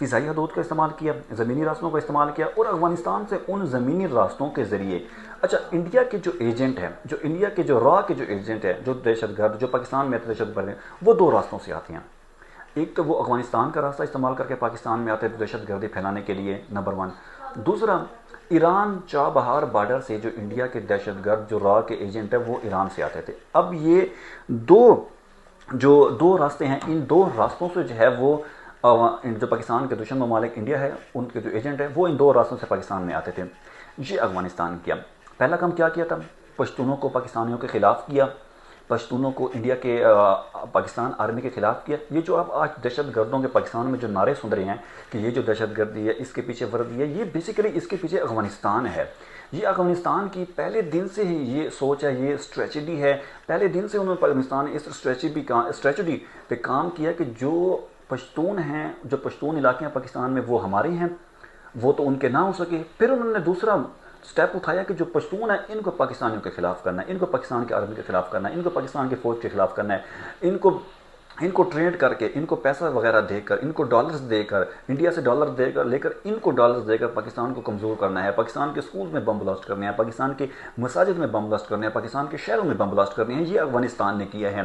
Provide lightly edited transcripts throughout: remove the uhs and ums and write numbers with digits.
فضائی حدود کا استعمال کیا، زمینی راستوں کا استعمال کیا، اور افغانستان سے ان زمینی راستوں کے ذریعے اچھا انڈیا کے جو ایجنٹ ہیں، جو انڈیا کے جو را کے جو ایجنٹ ہیں، جو دہشت گرد جو پاکستان میں دہشت گرد ہیں، وہ دو راستوں سے آتے ہیں۔ ایک تو وہ افغانستان کا راستہ استعمال کر کے پاکستان میں آتے تھے دہشت گردی پھیلانے کے لیے، نمبر 1۔ دوسرا، ایران چابہار بارڈر سے جو انڈیا کے دہشت گرد جو را کے ایجنٹ ہیں وہ ایران سے آتے تھے۔ اب یہ دو راستے ہیں، ان دو راستوں سے جو ہے وہ جو پاکستان کے دشمن ممالک انڈیا ہے ان کے جو ایجنٹ ہیں وہ ان دو راستوں سے پاکستان میں آتے تھے۔ یہ افغانستان کیا پہلا کام کیا تھا، پشتونوں کو پاکستانیوں کے خلاف کیا، پشتونوں کو انڈیا کے پاکستان آرمی کے خلاف کیا۔ یہ جو اب آج دہشت گردوں کے پاکستان میں جو نعرے سن رہے ہیں کہ یہ جو دہشت گردی ہے اس کے پیچھے وردی ہے، یہ بیسیکلی اس کے پیچھے افغانستان ہے۔ یہ افغانستان کی پہلے دن سے ہی یہ سوچ ہے، یہ اسٹریٹجی ہے، پہلے دن سے انہوں نے پاکستان اس اسٹریٹجی پہ کام کیا کہ جو پشتون ہیں، جو پشتون علاقے ہیں پاکستان میں وہ ہمارے ہیں، وہ تو ان کے نہ ہو سکے۔ پھر انہوں نے دوسرا سٹیپ اٹھایا کہ جو پشتون ہیں ان کو پاکستانیوں کے خلاف کرنا ہے، ان کو پاکستان کے آرمی کے خلاف کرنا ہے، ان کو پاکستان کی فوج کے خلاف کرنا ہے، ان کو ٹریڈ کر کے، ان کو پیسہ وغیرہ دے کر، ان کو ڈالرز دے کر، انڈیا سے ڈالر دے کر لے کر ان کو ڈالرز دے کر پاکستان کو کمزور کرنا ہے، پاکستان کے سکول میں بم بلاسٹ کرنے ہیں، پاکستان کے مساجد میں بم بلاسٹ کرنے ہیں، پاکستان کے شہروں میں بم بلاسٹ کرنے ہیں۔ یہ افغانستان نے کیا ہے۔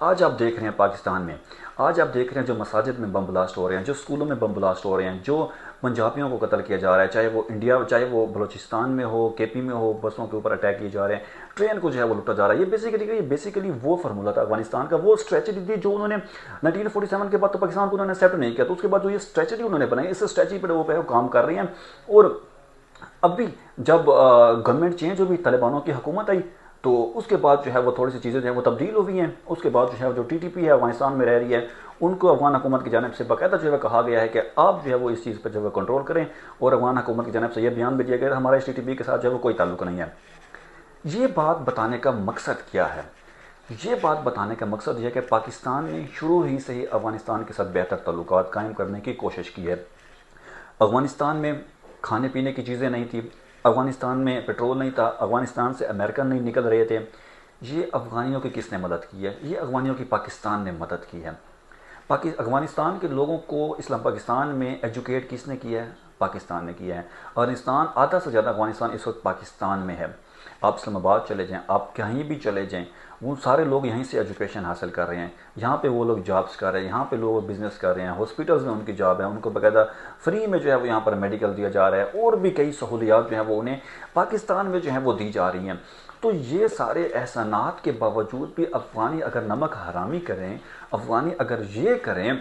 آج آپ دیکھ رہے ہیں پاکستان میں، آج آپ دیکھ رہے ہیں جو مساجد میں بم بلاسٹ ہو رہے ہیں، جو سکولوں میں بم بلاسٹ ہو رہے ہیں، جو پنجابیوں کو قتل کیا جا رہا ہے، چاہے وہ انڈیا چاہے وہ بلوچستان میں ہو، کے پی میں ہو، بسوں کے اوپر اٹیک کیے جا رہے ہیں، ٹرین کو جو ہے وہ لوٹا جا رہا ہے۔ یہ بیسیکلی وہ فارمولہ تھا افغانستان کا، وہ اسٹریٹجی تھی جو انہوں نے 1947 کے بعد تو پاکستان کو انہوں نے ایکسیپٹ نہیں کیا، تو اس کے بعد جو یہ اسٹریٹجی انہوں نے بنائی، اس اسٹریٹجی پر وہ کام کر رہے ہیں۔ اور اب بھی جب گورنمنٹ چینج ہوئی، طالبانوں کی حکومت آئی، تو اس کے بعد جو ہے وہ تھوڑی سی چیزیں جو ہیں وہ تبدیل ہوئی ہیں۔ اس کے بعد جو ہے جو ٹی ٹی پی ہے افغانستان میں رہ رہی ہے، ان کو افغان حکومت کی جانب سے باقاعدہ جو ہے کہا گیا ہے کہ آپ جو ہے وہ اس چیز پہ جو ہے کنٹرول کریں، اور افغان حکومت کی جانب سے یہ بیان بھی دیا گیا ہے ہمارا اس ٹی ٹی پی کے ساتھ جو ہے وہ کوئی تعلق نہیں ہے۔ یہ بات بتانے کا مقصد کیا ہے؟ یہ بات بتانے کا مقصد یہ ہے کہ پاکستان نے شروع ہی سے ہی افغانستان کے ساتھ بہتر تعلقات قائم کرنے کی کوشش کی ہے۔ افغانستان میں کھانے پینے کی چیزیں نہیں تھی، افغانستان میں پیٹرول نہیں تھا، افغانستان سے امریکن نہیں نکل رہے تھے۔ یہ افغانیوں کی کس نے مدد کی ہے؟ یہ افغانیوں کی پاکستان نے مدد کی ہے۔ افغانستان کے لوگوں کو اسلام پاکستان میں ایجوکیٹ کس نے کیا ہے؟ پاکستان نے کیا ہے۔ افغانستان آدھا سے زیادہ افغانستان اس وقت پاکستان میں ہے۔ آپ اسلام آباد چلے جائیں، آپ کہیں بھی چلے جائیں، وہ سارے لوگ یہیں سے ایجوکیشن حاصل کر رہے ہیں، یہاں پہ وہ لوگ جابس کر رہے ہیں، یہاں پہ لوگ بزنس کر رہے ہیں، ہاسپٹلز میں ان کی جاب ہے، ان کو باقاعدہ فری میں جو ہے وہ یہاں پر میڈیکل دیا جا رہا ہے، اور بھی کئی سہولیات جو ہیں وہ انہیں پاکستان میں جو ہیں وہ دی جا رہی ہیں۔ تو یہ سارے احسانات کے باوجود بھی افغانی اگر نمک حرامی کریں، افغانی اگر یہ کریں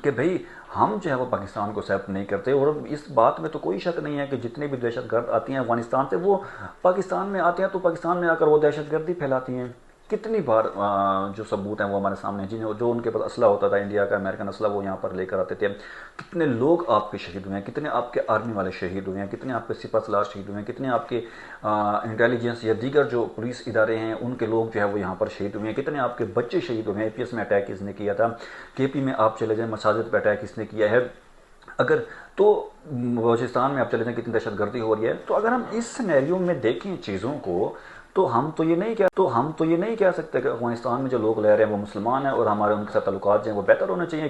کہ بھئی ہم جو ہے وہ پاکستان کو ایکسیپٹ نہیں کرتے، اور اس بات میں تو کوئی شک نہیں ہے کہ جتنے بھی دہشت گرد آتی ہیں افغانستان سے وہ پاکستان میں آتے ہیں، تو پاکستان میں آ کر وہ دہشت گردی پھیلاتی ہیں۔ کتنی بار جو ثبوت ہیں وہ ہمارے سامنے ہیں، جو ان کے پاس اسلحہ ہوتا تھا انڈیا کا امریکن اسلحہ وہ یہاں پر لے کر آتے تھے۔ کتنے لوگ آپ کے شہید ہوئے ہیں، کتنے آپ کے آرمی والے شہید ہوئے ہیں، کتنے آپ کے سپہ سالار شہید ہوئے ہیں، کتنے آپ کے انٹیلیجنس یا دیگر جو پولیس ادارے ہیں ان کے لوگ جو ہے وہ یہاں پر شہید ہوئے ہیں، کتنے آپ کے بچے شہید ہوئے ہیں۔ اے پی ایس میں اٹیک کس نے کیا تھا، کے پی میں آپ چلے جائیں مساجد پہ اٹیک کس نے کیا ہے، اگر تو بلوچستان میں آپ چلے جائیں کتنی دہشت گردی ہو رہی ہے۔ تو اگر ہم اس سینیریو میں دیکھیں چیزوں کو، تو ہم تو یہ نہیں کہہ سکتے کہ افغانستان میں جو لوگ رہ رہے ہیں وہ مسلمان ہیں اور ہمارے ان کے ساتھ تعلقات جو ہیں وہ بہتر ہونے چاہیے۔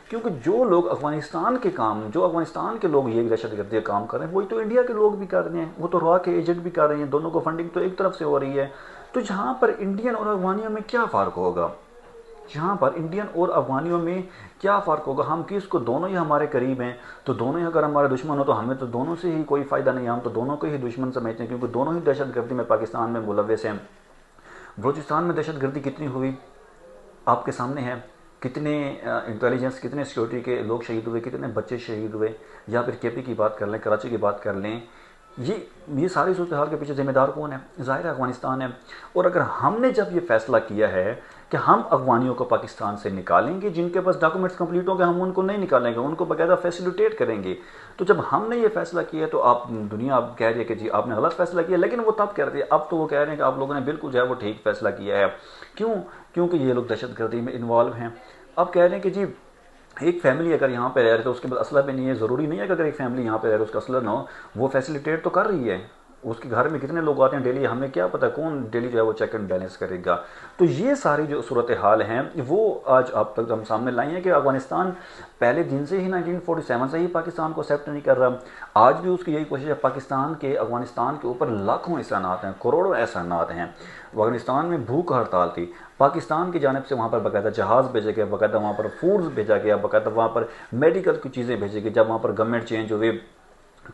کیونکہ جو لوگ افغانستان کے لوگ یہ دہشت گردی کا کام کر رہے ہیں وہی تو انڈیا کے لوگ بھی کر رہے ہیں، وہ تو را کے ایجنٹ بھی کر رہے ہیں، دونوں کو فنڈنگ تو ایک طرف سے ہو رہی ہے۔ تو یہاں پر انڈین اور افغانیوں میں کیا فرق ہوگا؟ ہم کس کو، دونوں ہی ہمارے قریب ہیں، تو دونوں ہی اگر ہمارے دشمن ہو تو ہمیں تو دونوں سے ہی کوئی فائدہ نہیں ہے، ہم تو دونوں کو ہی دشمن سمجھتے ہیں، کیونکہ دونوں ہی دہشت گردی میں پاکستان میں ملوث ہیں۔ بلوچستان میں دہشت گردی کتنی ہوئی آپ کے سامنے ہے، کتنے انٹیلیجنس کتنے سیکورٹی کے لوگ شہید ہوئے، کتنے بچے شہید ہوئے، یا پھر کے پی کی بات کر لیں، کراچی کی بات کر لیں۔ یہ ساری صورتحال کے پیچھے ذمہ دار کون ہے؟ ظاہر ہے افغانستان ہے۔ اور اگر ہم نے جب یہ فیصلہ کیا ہے کہ ہم افغانیوں کو پاکستان سے نکالیں گے، جن کے پاس ڈاکومنٹس کمپلیٹ ہوں گے ہم ان کو نہیں نکالیں گے، ان کو باقاعدہ فیسیلیٹیٹ کریں گے۔ تو جب ہم نے یہ فیصلہ کیا تو آپ دنیا اب کہہ رہی ہے کہ جی آپ نے غلط فیصلہ کیا، لیکن وہ تب کہہ رہے تھے، اب تو وہ کہہ رہے ہیں کہ آپ لوگوں نے بالکل جو ہے وہ ٹھیک فیصلہ کیا ہے۔ کیونکہ یہ لوگ دہشت گردی میں انوالو ہیں۔ اب کہہ رہے ہیں کہ جی ایک فیملی اگر یہاں پہ رہ رہے تو اس کے پاس اسلحہ بھی نہیں ہے، ضروری نہیں ہے کہ اگر ایک فیملی یہاں پہ رہ رہے اس کا اسلحہ نہ ہو، وہ فیسیلیٹیٹ تو کر رہی ہے۔ اس کے گھر میں کتنے لوگ آتے ہیں ڈیلی، ہمیں کیا پتہ کون ڈیلی جو ہے وہ چیک اینڈ بیلنس کرے گا. تو یہ ساری جو صورتحال ہیں وہ آج آپ تک ہم سامنے لائی ہیں کہ افغانستان پہلے دن سے ہی 1947 سے ہی پاکستان کو ایکسیپٹ نہیں کر رہا. آج بھی اس کی یہی کوشش ہے. پاکستان کے افغانستان کے اوپر لاکھوں احسانات ہیں، کروڑوں احسانات ہیں. افغانستان میں بھوک ہڑتال تھی، پاکستان کی جانب سے وہاں پر باقاعدہ جہاز بھیجا گیا، باقاعدہ وہاں پر فوڈز بھیجا گیا، باقاعدہ وہاں پر میڈیکل کی چیزیں بھیجی گئی. جب وہاں پر گورنمنٹ چینج ہوئی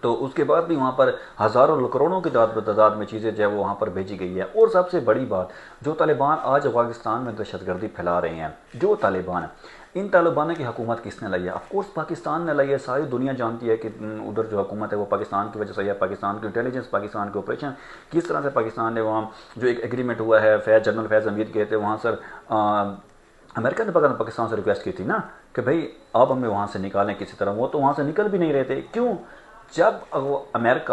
تو اس کے بعد بھی وہاں پر ہزاروں کروڑوں کی تعداد میں چیزیں جو ہے وہ وہاں پر بھیجی گئی ہے. اور سب سے بڑی بات، جو طالبان آج افغانستان میں دہشت گردی پھیلا رہے ہیں، جو طالبان، ان طالبانوں کی حکومت کس نے لائی ہے؟ آف کورس پاکستان نے لائی ہے. ساری دنیا جانتی ہے کہ ادھر جو حکومت ہے وہ پاکستان کی وجہ سے ہے. پاکستان کی انٹیلیجنس، پاکستان کے آپریشن، کس طرح سے پاکستان نے وہاں جو ایک ایگریمنٹ ہوا ہے، جنرل فیض حمید گئے تھے وہاں. سر امریکہ نے پاکستان سے ریکویسٹ کی تھی نا کہ بھائی آپ ہمیں وہاں سے نکالیں کسی طرح. وہ تو وہاں سے نکل بھی نہیں رہے تھے. کیوں؟ جب امریکہ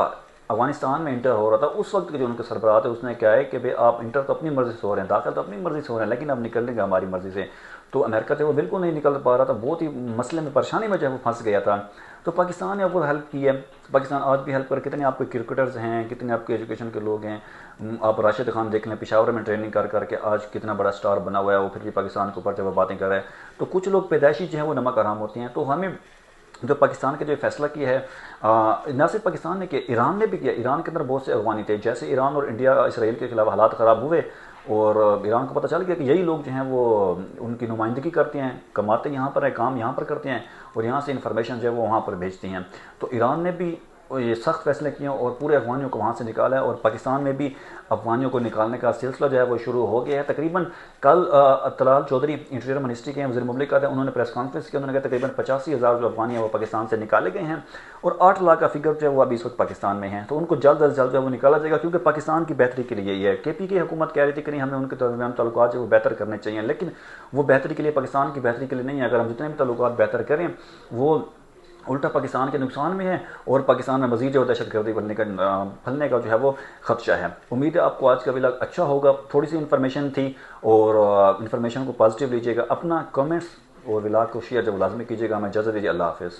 افغانستان میں انٹر ہو رہا تھا، اس وقت کے جو ان کے سربراہ تھے اس نے کیا ہے کہ بھئی آپ انٹر تو اپنی مرضی سے ہو رہے ہیں، داخل تو اپنی مرضی سے ہو رہے ہیں، لیکن اب نکلنے کا ہماری مرضی سے. تو امریکہ سے وہ بالکل نہیں نکل پا رہا تھا، بہت ہی مسئلے میں پریشانی میں جو وہ پھنس گیا تھا. تو پاکستان نے اب وہ ہیلپ کی ہے. پاکستان آج بھی ہیلپ کر. کتنے آپ کے کرکٹرز ہیں، کتنے آپ کے ایجوکیشن کے لوگ ہیں. آپ راشد خان دیکھ لیں، پشاور میں ٹریننگ کر کے آج کتنا بڑا سٹار بنا ہوا ہے. وہ پھر بھی پاکستان کے اوپر جب وہ باتیں کر رہے ہیں تو کچھ لوگ پیدائشی جو ہیں وہ نمک حرام ہوتے ہیں. تو ہمیں جو پاکستان کے جو فیصلہ کیا ہے، نہ صرف پاکستان نے کیا، ایران نے بھی کیا. ایران کے اندر بہت سے افغانی تھے. جیسے ایران اور انڈیا اسرائیل کے خلاف حالات خراب ہوئے اور ایران کو پتہ چل گیا کہ یہی لوگ جو ہیں وہ ان کی نمائندگی کرتے ہیں، کماتے یہاں پر ہیں، کام یہاں پر کرتے ہیں اور یہاں سے انفارمیشن جو ہے وہ وہاں پر بھیجتے ہیں. تو ایران نے بھی یہ سخت فیصلے کیے اور پورے افغانیوں کو وہاں سے نکالا ہے. اور پاکستان میں بھی افغانیوں کو نکالنے کا سلسلہ جو ہے وہ شروع ہو گیا ہے. تقریباً کل طلال چودھری انٹیریئر منسٹری کے وزیر مملکت ہیں، انہوں نے پریس کانفرنس کی. انہوں نے کہا تقریباً 85,000 جو افغانی ہیں وہ پاکستان سے نکالے گئے ہیں اور 8 لاکھ کا فگر جو ہے وہ ابھی اس وقت پاکستان میں ہیں. تو ان کو جلد از جلد جو ہے وہ نکالا جائے گا، کیونکہ پاکستان کی بہتری کے لیے یہ ہے. کے پی کی حکومت کہہ رہی تھی کہ نہیں ہمیں ان کے درمیان تعلقات جو وہ بہتر کرنے چاہیے، لیکن وہ بہتری کے لیے، پاکستان کی بہتری کے لیے نہیں ہے. اگر ہم جتنے بھی تعلقات بہتر کریں وہ الٹا پاکستان کے نقصان میں ہے اور پاکستان میں مزید جو دہشت گردی پھیلنے کا جو ہے وہ خدشہ ہے. امید ہے آپ کو آج کا ولاگ اچھا ہوگا. تھوڑی سی انفارمیشن تھی اور انفارمیشن کو پازیٹیو لیجیے گا. اپنا کمنٹس اور ولاگ کو شیئر جب لازمی کیجیے گا. ہمیں اجازت دیجیے. اللہ حافظ.